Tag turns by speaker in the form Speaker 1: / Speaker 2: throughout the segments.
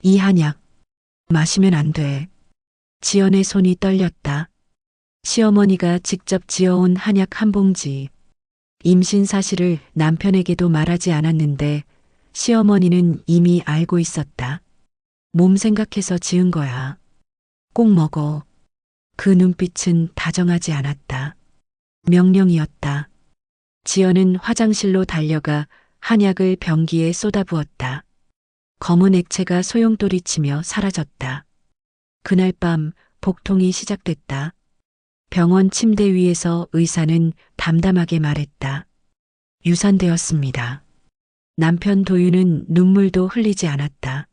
Speaker 1: 이 한약 마시면 안 돼. 지연의 손이 떨렸다. 시어머니가 직접 지어온 한약 한 봉지. 임신 사실을 남편에게도 말하지 않았는데 시어머니는 이미 알고 있었다. 몸 생각해서 지은 거야. 꼭 먹어. 그 눈빛은 다정하지 않았다. 명령이었다. 지연은 화장실로 달려가 한약을 병기에 쏟아부었다. 검은 액체가 소용돌이치며 사라졌다. 그날 밤 복통이 시작됐다. 병원 침대 위에서 의사는 담담하게 말했다. 유산되었습니다. 남편 도윤은 눈물도 흘리지 않았다.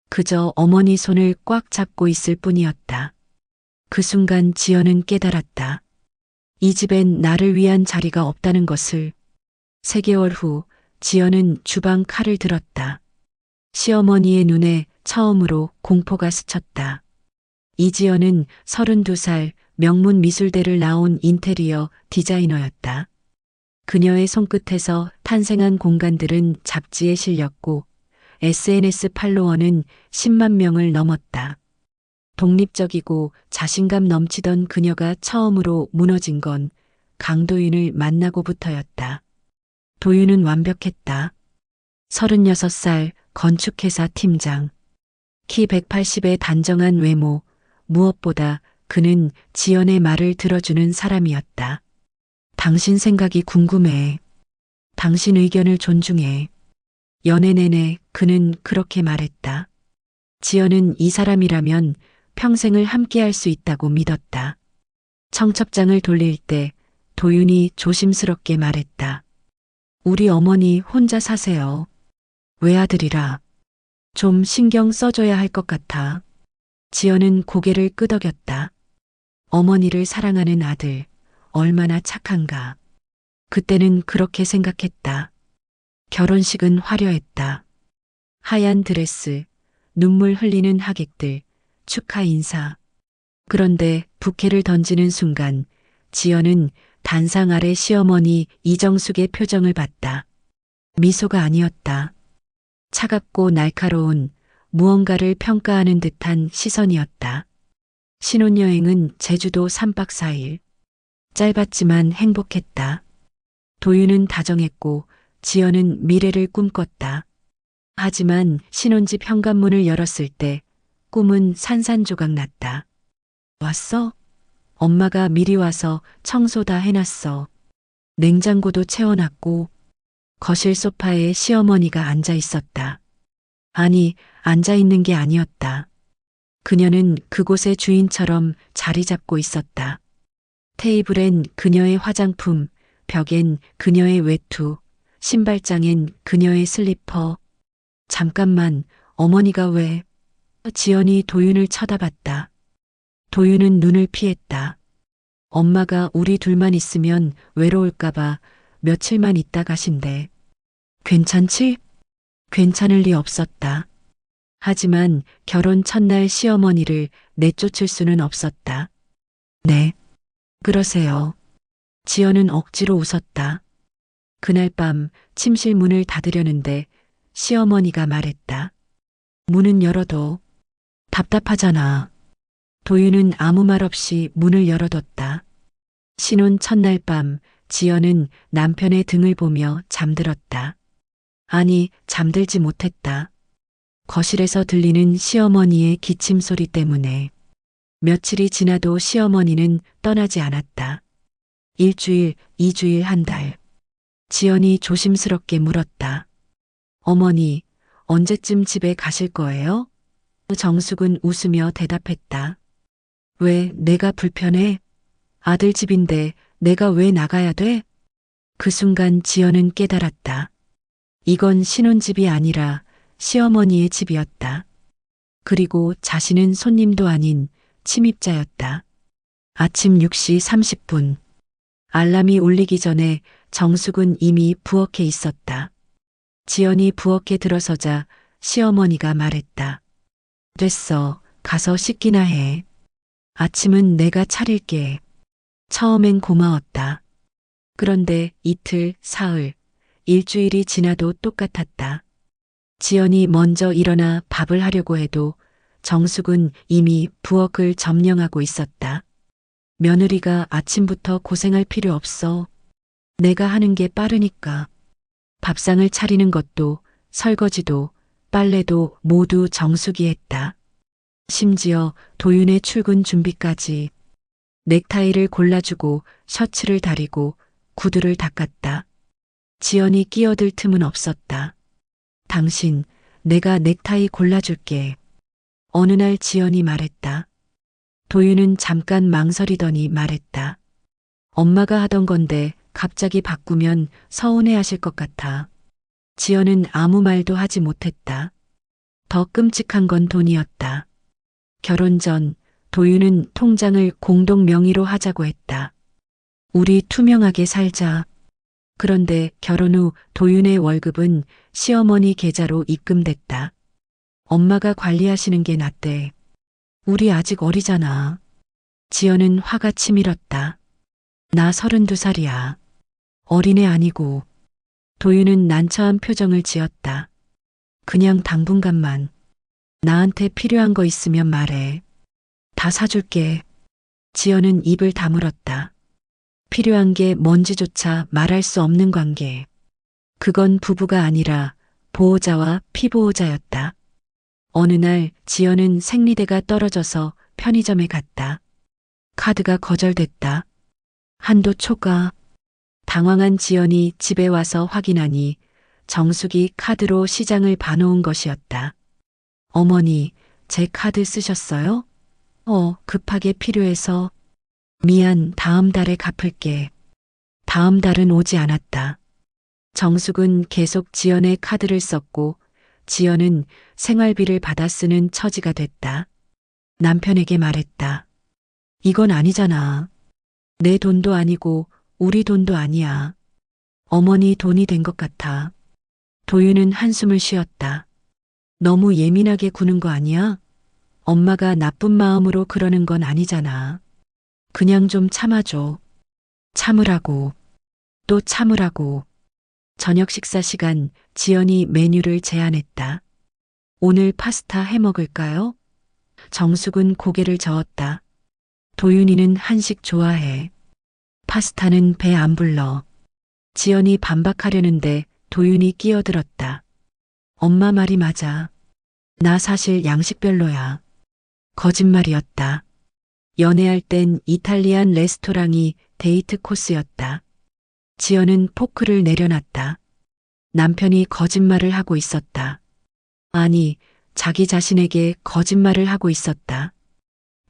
Speaker 1: 그저 어머니 손을 꽉 잡고 있을 뿐이었다. 그 순간 지연은 깨달았다. 이 집엔 나를 위한 자리가 없다는 것을. 3개월 후 지연은 주방 칼을 들었다. 시어머니의 눈에 처음으로 공포가 스쳤다. 이지연은 32살 명문 미술대를 나온 인테리어 디자이너였다. 그녀의 손끝에서 탄생한 공간들은 잡지에 실렸고 SNS 팔로워는 10만 명을 넘었다. 독립적이고 자신감 넘치던 그녀가 처음으로 무너진 건 강도윤을 만나고부터였다. 도윤은 완벽했다. 36살 건축회사 팀장. 키 180의 단정한 외모, 무엇보다 그는 지연의 말을 들어주는 사람이었다. 당신 생각이 궁금해. 당신 의견을 존중해. 연애 내내 그는 그렇게 말했다. 지연은 이 사람이라면 평생을 함께할 수 있다고 믿었다. 청첩장을 돌릴 때 도윤이 조심스럽게 말했다. 우리 어머니 혼자 사세요. 외아들이라. 좀 신경 써줘야 할 것 같아. 지연은 고개를 끄덕였다. 어머니를 사랑하는 아들, 얼마나 착한가. 그때는 그렇게 생각했다. 결혼식은 화려했다. 하얀 드레스, 눈물 흘리는 하객들, 축하 인사. 그런데 부케를 던지는 순간 지연은 단상 아래 시어머니 이정숙의 표정을 봤다. 미소가 아니었다. 차갑고 날카로운 무언가를 평가하는 듯한 시선이었다. 신혼여행은 제주도 3박 4일. 짧았지만 행복했다. 도윤은 다정했고 지연은 미래를 꿈꿨다. 하지만 신혼집 현관문을 열었을 때 꿈은 산산조각 났다. 왔어? 엄마가 미리 와서 청소 다 해놨어. 냉장고도 채워놨고 거실 소파에 시어머니가 앉아 있었다. 아니, 앉아 있는 게 아니었다. 그녀는 그곳의 주인처럼 자리 잡고 있었다. 테이블엔 그녀의 화장품, 벽엔 그녀의 외투, 신발장엔 그녀의 슬리퍼. 잠깐만, 어머니가 왜? 지연이 도윤을 쳐다봤다. 도윤은 눈을 피했다. 엄마가 우리 둘만 있으면 외로울까봐 며칠만 있다 가신대. 괜찮지? 괜찮을 리 없었다. 하지만 결혼 첫날 시어머니를 내쫓을 수는 없었다. 네. 그러세요. 지연은 억지로 웃었다. 그날 밤 침실 문을 닫으려는데 시어머니가 말했다. 문은 열어둬. 답답하잖아. 도윤은 아무 말 없이 문을 열어뒀다. 신혼 첫날 밤 지연은 남편의 등을 보며 잠들었다. 아니, 잠들지 못했다. 거실에서 들리는 시어머니의 기침 소리 때문에. 며칠이 지나도 시어머니는 떠나지 않았다. 1주일, 2주일, 한 달. 지연이 조심스럽게 물었다. 어머니, 언제쯤 집에 가실 거예요? 정숙은 웃으며 대답했다. 왜 내가 불편해? 아들 집인데 내가 왜 나가야 돼? 그 순간 지연은 깨달았다. 이건 신혼집이 아니라 시어머니의 집이었다. 그리고 자신은 손님도 아닌 침입자였다. 아침 6시 30분. 알람이 울리기 전에 정숙은 이미 부엌에 있었다. 지연이 부엌에 들어서자 시어머니가 말했다. 됐어. 가서 씻기나 해. 아침은 내가 차릴게. 처음엔 고마웠다. 그런데 이틀, 사흘, 일주일이 지나도 똑같았다. 지연이 먼저 일어나 밥을 하려고 해도 정숙은 이미 부엌을 점령하고 있었다. 며느리가 아침부터 고생할 필요 없어. 내가 하는 게 빠르니까. 밥상을 차리는 것도 설거지도 빨래도 모두 정숙이 했다. 심지어 도윤의 출근 준비까지. 넥타이를 골라주고 셔츠를 다리고 구두를 닦았다. 지연이 끼어들 틈은 없었다. 당신, 내가 넥타이 골라줄게. 어느 날 지연이 말했다. 도윤은 잠깐 망설이더니 말했다. 엄마가 하던 건데 갑자기 바꾸면 서운해 하실 것 같아. 지연은 아무 말도 하지 못했다. 더 끔찍한 건 돈이었다. 결혼 전 도윤은 통장을 공동 명의로 하자고 했다. 우리 투명하게 살자. 그런데 결혼 후 도윤의 월급은 시어머니 계좌로 입금됐다. 엄마가 관리하시는 게 낫대. 우리 아직 어리잖아. 지연은 화가 치밀었다. 나 32살이야. 어린애 아니고. 도윤은 난처한 표정을 지었다. 그냥 당분간만. 나한테 필요한 거 있으면 말해. 다 사줄게. 지연은 입을 다물었다. 필요한 게 뭔지조차 말할 수 없는 관계. 그건 부부가 아니라 보호자와 피보호자였다. 어느 날 지연은 생리대가 떨어져서 편의점에 갔다. 카드가 거절됐다. 한도 초과. 당황한 지연이 집에 와서 확인하니 정숙이 카드로 시장을 봐놓은 것이었다. 어머니, 제 카드 쓰셨어요? 급하게 필요해서. 미안, 다음 달에 갚을게. 다음 달은 오지 않았다. 정숙은 계속 지연의 카드를 썼고 지연은 생활비를 받아 쓰는 처지가 됐다. 남편에게 말했다. 이건 아니잖아. 내 돈도 아니고 우리 돈도 아니야. 어머니 돈이 된 것 같아. 도윤은 한숨을 쉬었다. 너무 예민하게 구는 거 아니야? 엄마가 나쁜 마음으로 그러는 건 아니잖아. 그냥 좀 참아줘. 참으라고. 또 참으라고. 저녁 식사 시간 지연이 메뉴를 제안했다. 오늘 파스타 해 먹을까요? 정숙은 고개를 저었다. 도윤이는 한식 좋아해. 파스타는 배 안 불러. 지연이 반박하려는데 도윤이 끼어들었다. 엄마 말이 맞아. 나 사실 양식 별로야. 거짓말이었다. 연애할 땐 이탈리안 레스토랑이 데이트 코스였다. 지연은 포크를 내려놨다. 남편이 거짓말을 하고 있었다. 아니, 자기 자신에게 거짓말을 하고 있었다.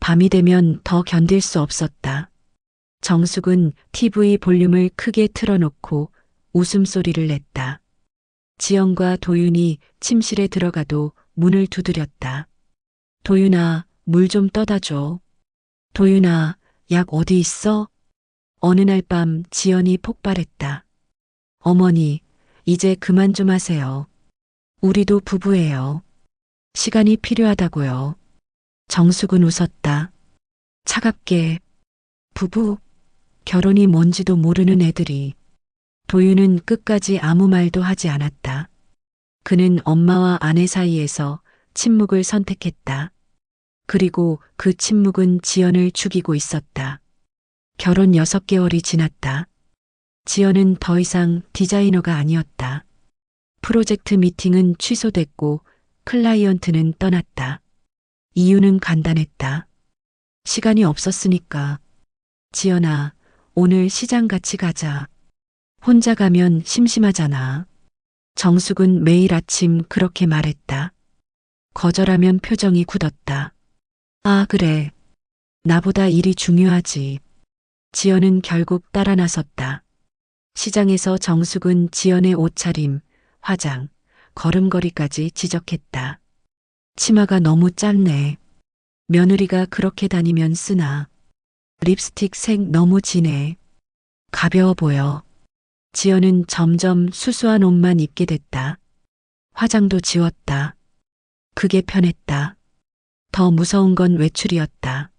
Speaker 1: 밤이 되면 더 견딜 수 없었다. 정숙은 TV 볼륨을 크게 틀어놓고 웃음소리를 냈다. 지연과 도윤이 침실에 들어가도 문을 두드렸다. 도윤아, 물 좀 떠다 줘. 도윤아, 약 어디 있어? 어느 날 밤 지연이 폭발했다. 어머니, 이제 그만 좀 하세요. 우리도 부부예요. 시간이 필요하다고요. 정숙은 웃었다. 차갑게. 부부? 결혼이 뭔지도 모르는 애들이. 도윤은 끝까지 아무 말도 하지 않았다. 그는 엄마와 아내 사이에서 침묵을 선택했다. 그리고 그 침묵은 지연을 죽이고 있었다. 결혼 6개월이 지났다. 지연은 더 이상 디자이너가 아니었다. 프로젝트 미팅은 취소됐고 클라이언트는 떠났다. 이유는 간단했다. 시간이 없었으니까. 지연아, 오늘 시장 같이 가자. 혼자 가면 심심하잖아. 정숙은 매일 아침 그렇게 말했다. 거절하면 표정이 굳었다. 아, 그래. 나보다 일이 중요하지. 지연은 결국 따라 나섰다. 시장에서 정숙은 지연의 옷차림, 화장, 걸음걸이까지 지적했다. 치마가 너무 짧네. 며느리가 그렇게 다니면 쓰나. 립스틱 색 너무 진해. 가벼워 보여. 지연은 점점 수수한 옷만 입게 됐다. 화장도 지웠다. 그게 편했다. 더 무서운 건 외출이었다.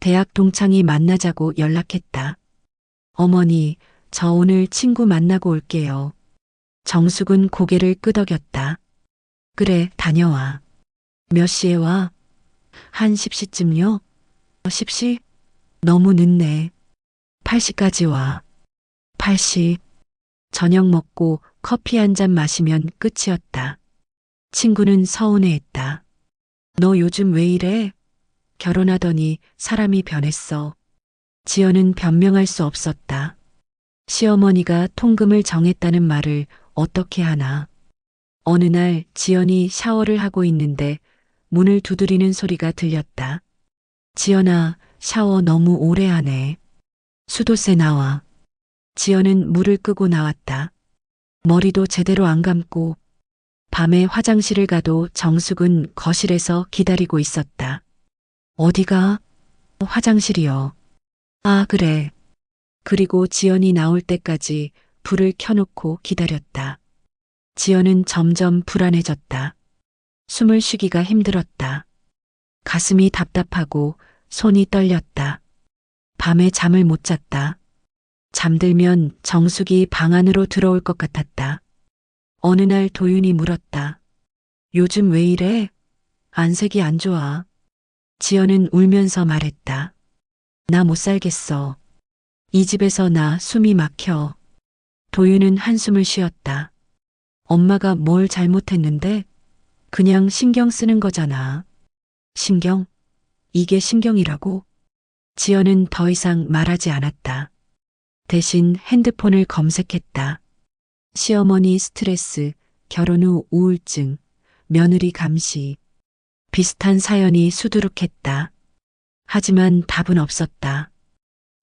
Speaker 1: 대학 동창이 만나자고 연락했다. 어머니, 저 오늘 친구 만나고 올게요. 정숙은 고개를 끄덕였다. 그래, 다녀와. 몇 시에 와? 한 10시쯤요? 10시? 너무 늦네. 8시까지 와. 8시. 저녁 먹고 커피 한 잔 마시면 끝이었다. 친구는 서운해했다. 너 요즘 왜 이래? 결혼하더니 사람이 변했어. 지연은 변명할 수 없었다. 시어머니가 통금을 정했다는 말을 어떻게 하나. 어느 날 지연이 샤워를 하고 있는데 문을 두드리는 소리가 들렸다. 지연아, 샤워 너무 오래 하네. 수도새 나와. 지연은 물을 끄고 나왔다. 머리도 제대로 안 감고 밤에 화장실을 가도 정숙은 거실에서 기다리고 있었다. 어디가? 화장실이요. 아, 그래. 그리고 지연이 나올 때까지 불을 켜놓고 기다렸다. 지연은 점점 불안해졌다. 숨을 쉬기가 힘들었다. 가슴이 답답하고 손이 떨렸다. 밤에 잠을 못 잤다. 잠들면 정숙이 방 안으로 들어올 것 같았다. 어느 날 도윤이 물었다. 요즘 왜 이래? 안색이 안 좋아. 지연은 울면서 말했다. 나 못 살겠어. 이 집에서 나 숨이 막혀. 도윤은 한숨을 쉬었다. 엄마가 뭘 잘못했는데? 그냥 신경 쓰는 거잖아. 신경? 이게 신경이라고? 지연은 더 이상 말하지 않았다. 대신 핸드폰을 검색했다. 시어머니 스트레스, 결혼 후 우울증, 며느리 감시. 비슷한 사연이 수두룩했다. 하지만 답은 없었다.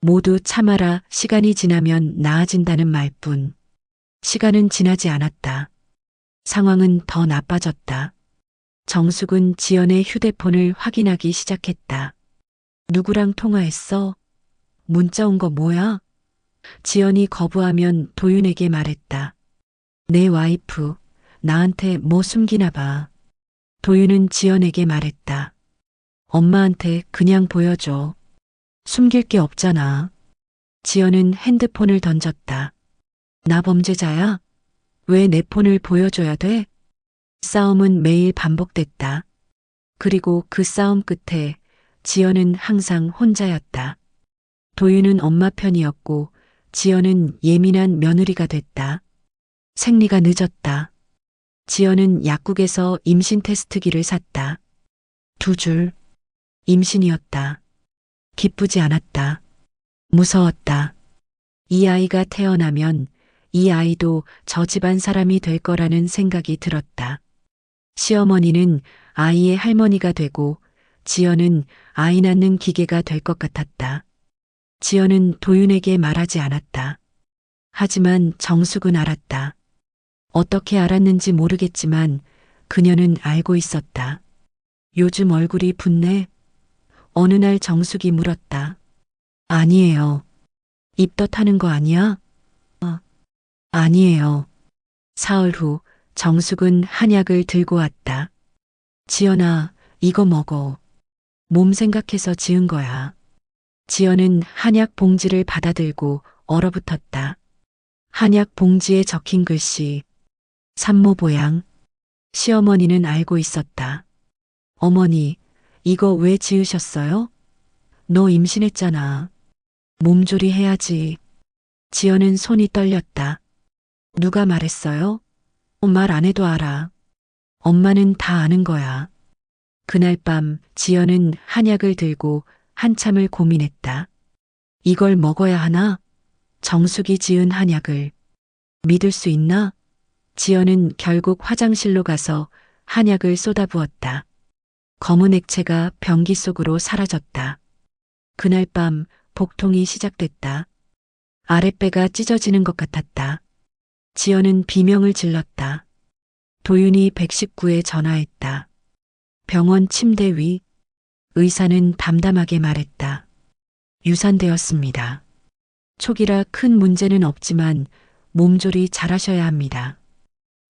Speaker 1: 모두 참아라, 시간이 지나면 나아진다는 말뿐. 시간은 지나지 않았다. 상황은 더 나빠졌다. 정숙은 지연의 휴대폰을 확인하기 시작했다. 누구랑 통화했어? 문자 온 거 뭐야? 지연이 거부하면 도윤에게 말했다. 내 와이프, 나한테 뭐 숨기나 봐. 도윤은 지연에게 말했다. 엄마한테 그냥 보여줘. 숨길 게 없잖아. 지연은 핸드폰을 던졌다. 나 범죄자야? 왜 내 폰을 보여줘야 돼? 싸움은 매일 반복됐다. 그리고 그 싸움 끝에 지연은 항상 혼자였다. 도윤은 엄마 편이었고 지연은 예민한 며느리가 됐다. 생리가 늦었다. 지연은 약국에서 임신 테스트기를 샀다. 2줄. 임신이었다. 기쁘지 않았다. 무서웠다. 이 아이가 태어나면 이 아이도 저 집안 사람이 될 거라는 생각이 들었다. 시어머니는 아이의 할머니가 되고 지연은 아이 낳는 기계가 될 것 같았다. 지연은 도윤에게 말하지 않았다. 하지만 정숙은 알았다. 어떻게 알았는지 모르겠지만 그녀는 알고 있었다. 요즘 얼굴이 붓네. 어느 날 정숙이 물었다. 아니에요. 입덧하는 거 아니야? 아니에요. 사흘 후 정숙은 한약을 들고 왔다. 지연아, 이거 먹어. 몸 생각해서 지은 거야. 지연은 한약 봉지를 받아들고 얼어붙었다. 한약 봉지에 적힌 글씨. 산모보양. 시어머니는 알고 있었다. 어머니, 이거 왜 지으셨어요? 너 임신했잖아. 몸조리 해야지. 지연은 손이 떨렸다. 누가 말했어요? 말 안 해도 알아. 엄마는 다 아는 거야. 그날 밤 지연은 한약을 들고 한참을 고민했다. 이걸 먹어야 하나? 정숙이 지은 한약을. 믿을 수 있나? 지연은 결국 화장실로 가서 한약을 쏟아부었다. 검은 액체가 변기 속으로 사라졌다. 그날 밤 복통이 시작됐다. 아랫배가 찢어지는 것 같았다. 지연은 비명을 질렀다. 도윤이 119에 전화했다. 병원 침대 위. 의사는 담담하게 말했다. 유산되었습니다. 초기라 큰 문제는 없지만 몸조리 잘하셔야 합니다.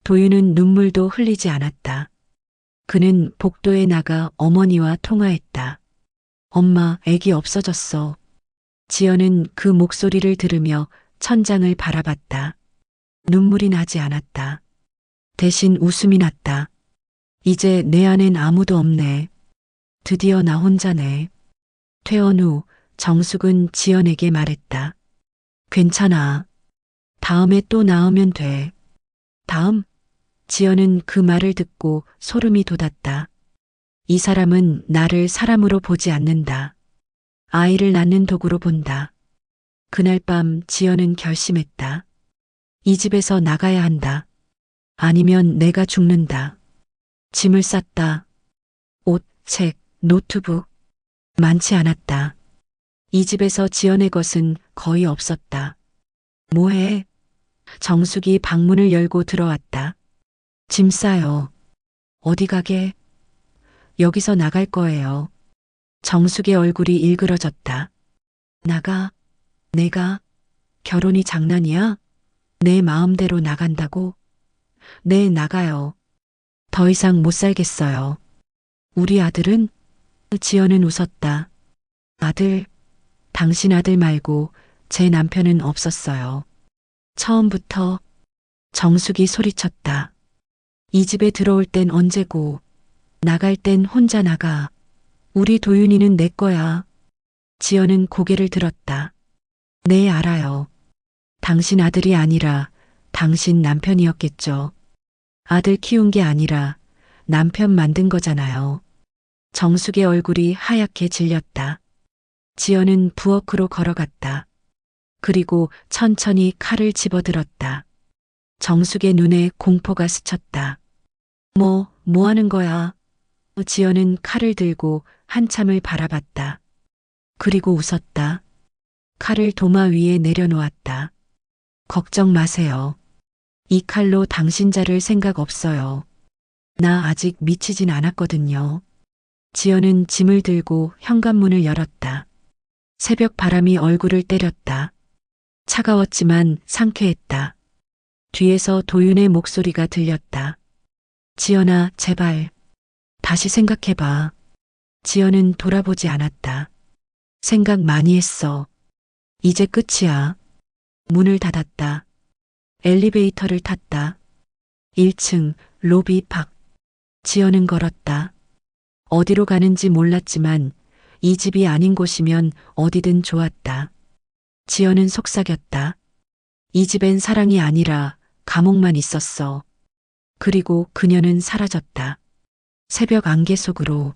Speaker 1: 도윤은 눈물도 흘리지 않았다. 그는 복도에 나가 어머니와 통화했다. 엄마, 애기 없어졌어. 지연은 그 목소리를 들으며 천장을 바라봤다. 눈물이 나지 않았다. 대신 웃음이 났다. 이제 내 안엔 아무도 없네. 드디어 나 혼자네. 퇴원 후 정숙은 지연에게 말했다. 괜찮아. 다음에 또 나오면 돼. 다음? 지연은 그 말을 듣고 소름이 돋았다. 이 사람은 나를 사람으로 보지 않는다. 아이를 낳는 도구로 본다. 그날 밤 지연은 결심했다. 이 집에서 나가야 한다. 아니면 내가 죽는다. 짐을 쌌다. 옷, 책, 노트북. 많지 않았다. 이 집에서 지연의 것은 거의 없었다. 뭐해? 정숙이 방문을 열고 들어왔다. 짐 싸요. 어디 가게? 여기서 나갈 거예요. 정숙의 얼굴이 일그러졌다. 나가? 내가? 결혼이 장난이야? 내 마음대로 나간다고? 네, 나가요. 더 이상 못 살겠어요. 우리 아들은? 지연은 웃었다. 아들, 당신 아들 말고 제 남편은 없었어요. 처음부터. 정숙이 소리쳤다. 이 집에 들어올 땐 언제고, 나갈 땐 혼자 나가. 우리 도윤이는 내 거야. 지연은 고개를 들었다. 네, 알아요. 당신 아들이 아니라 당신 남편이었겠죠. 아들 키운 게 아니라 남편 만든 거잖아요. 정숙의 얼굴이 하얗게 질렸다. 지연은 부엌으로 걸어갔다. 그리고 천천히 칼을 집어들었다. 정숙의 눈에 공포가 스쳤다. 뭐 하는 거야? 지연은 칼을 들고 한참을 바라봤다. 그리고 웃었다. 칼을 도마 위에 내려놓았다. 걱정 마세요. 이 칼로 당신 자를 생각 없어요. 나 아직 미치진 않았거든요. 지연은 짐을 들고 현관문을 열었다. 새벽 바람이 얼굴을 때렸다. 차가웠지만 상쾌했다. 뒤에서 도윤의 목소리가 들렸다. 지연아, 제발. 다시 생각해봐. 지연은 돌아보지 않았다. 생각 많이 했어. 이제 끝이야. 문을 닫았다. 엘리베이터를 탔다. 1층 로비 밖. 지연은 걸었다. 어디로 가는지 몰랐지만 이 집이 아닌 곳이면 어디든 좋았다. 지연은 속삭였다. 이 집엔 사랑이 아니라 감옥만 있었어. 그리고 그녀는 사라졌다. 새벽 안개 속으로.